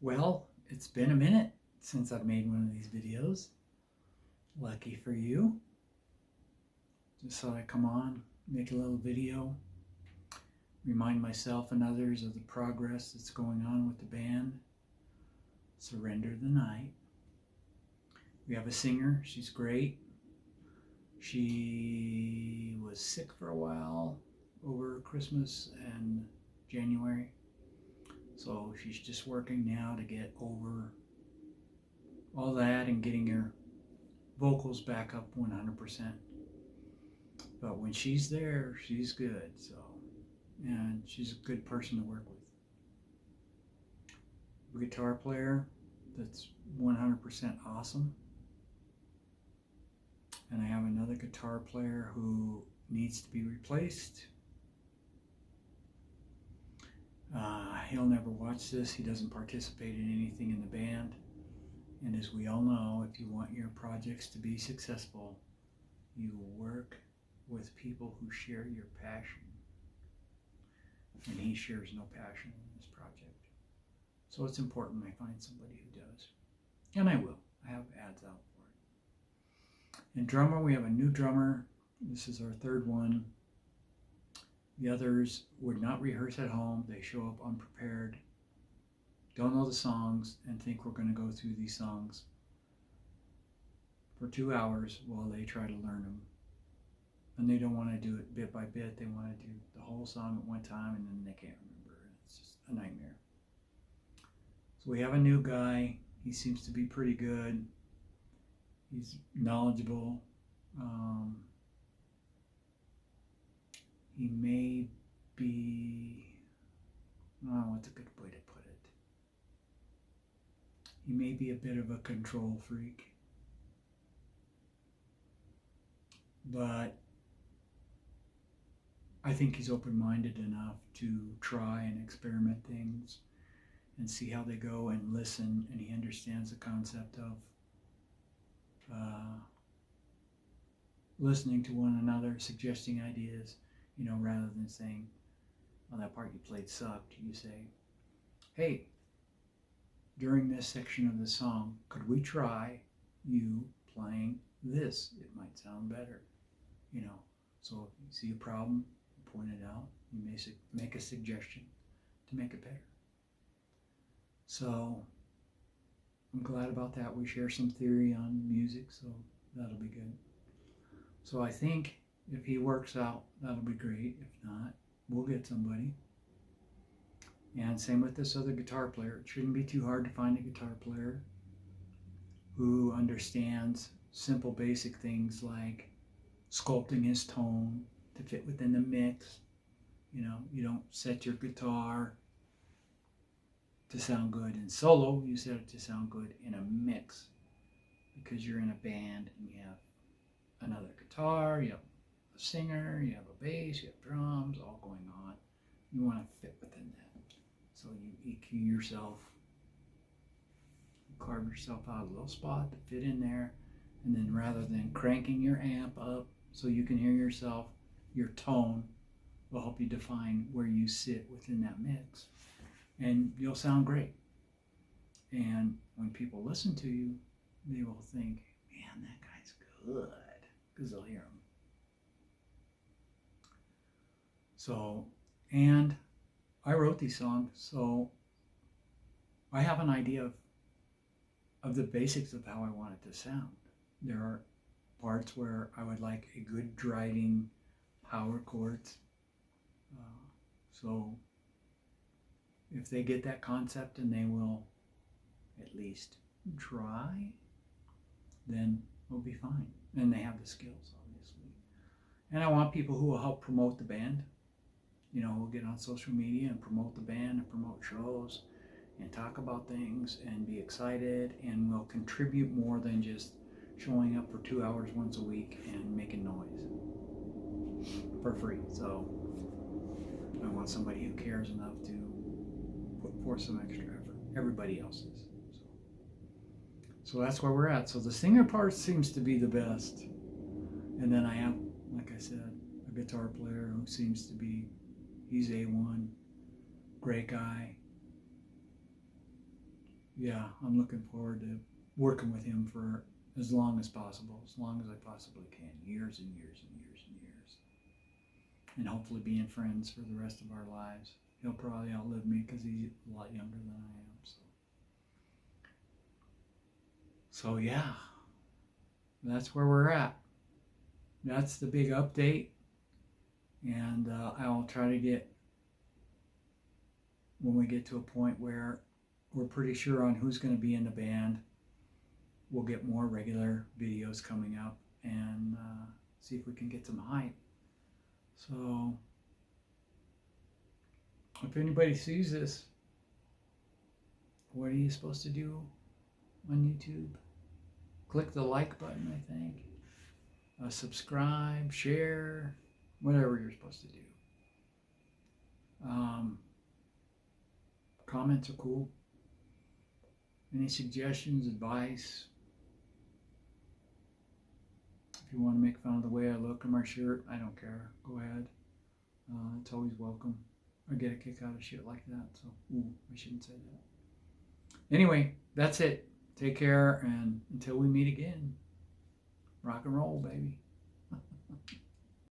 Well, it's been a minute since I've made one of these videos. Lucky for you. Just thought I'd come on, make a little video, remind myself and others of the progress that's going on with the band. Surrender the Night. We have a singer. She's great. She was sick for a while over Christmas and January. So she's just working now to get over all that and getting her vocals back up 100%. But when she's there, she's good. And she's a good person to work with. A guitar player that's 100% awesome. And I have another guitar player who needs to be replaced. He'll never watch this. He doesn't participate in anything in the band. And as we all know, if you want your projects to be successful, you work with people who share your passion. And he shares no passion in this project. So it's important I find somebody who does. And I will. I have ads out for it. And drummer, we have a new drummer. This is our third one. The others would not rehearse at home. They show up unprepared, don't know the songs, and think we're going to go through these songs for 2 hours while they try to learn them. And they don't want to do it bit by bit. They want to do the whole song at one time, and then they can't remember. It's just a nightmare. So we have a new guy. He seems to be pretty good. He's knowledgeable. He may be, what's a good way to put it? He may be a bit of a control freak. But I think he's open-minded enough to try and experiment things and see how they go and listen, and he understands the concept of listening to one another, suggesting ideas, rather than saying, "Oh, that part you played sucked." You say, "Hey, during this section of the song, could we try you playing this? It might sound better." So if you see a problem, point it out. You may make a suggestion to make it better. So I'm glad about that. We share some theory on music, so that'll be good. So I think if he works out, that'll be great. If not, we'll get somebody. And same with this other guitar player. It shouldn't be too hard to find a guitar player who understands simple basic things like sculpting his tone to fit within the mix. You don't set your guitar to sound good in solo. You set it to sound good in a mix, because you're in a band and you have another guitar, you have a singer, you have a bass, you have drums, all going on. You want to fit within that. So you EQ yourself, carve yourself out a little spot to fit in there, and then rather than cranking your amp up so you can hear yourself, your tone will help you define where you sit within that mix, and you'll sound great. And when people listen to you, they will think, "Man, that guy's good," because they'll hear him. So, and I wrote these songs, so I have an idea of the basics of how I want it to sound. There are parts where I would like a good driving power chords. So if they get that concept and they will at least try, then we'll be fine. And they have the skills, obviously. And I want people who will help promote the band. Who'll get on social media and promote the band and promote shows and talk about things and be excited, and will contribute more than just showing up for 2 hours once a week and making noise for free. So I want somebody who cares enough to put forth some extra effort. Everybody else is. So that's where we're at. So the singer part seems to be the best. And then I have, like I said, a guitar player who seems to be, he's A1, great guy. yeah, I'm looking forward to working with him for as long as possible, as long as I possibly can, years and years and years and years, and hopefully being friends for the rest of our lives. He'll probably outlive me because he's a lot younger than I am. So yeah, that's where we're at. That's the big update, and I'll try to get, when we get to a point where we're pretty sure on who's going to be in the band, we'll get more regular videos coming up and see if we can get some hype. So if anybody sees this, what are you supposed to do on YouTube? Click the like button, I think. Subscribe, share, whatever you're supposed to do. Comments are cool. Any suggestions, advice? If you want to make fun of the way I look in my shirt, I don't care. Go ahead. It's always welcome. I get a kick out of shit like that. So, I shouldn't say that. Anyway, that's it. Take care, and until we meet again, rock and roll, baby.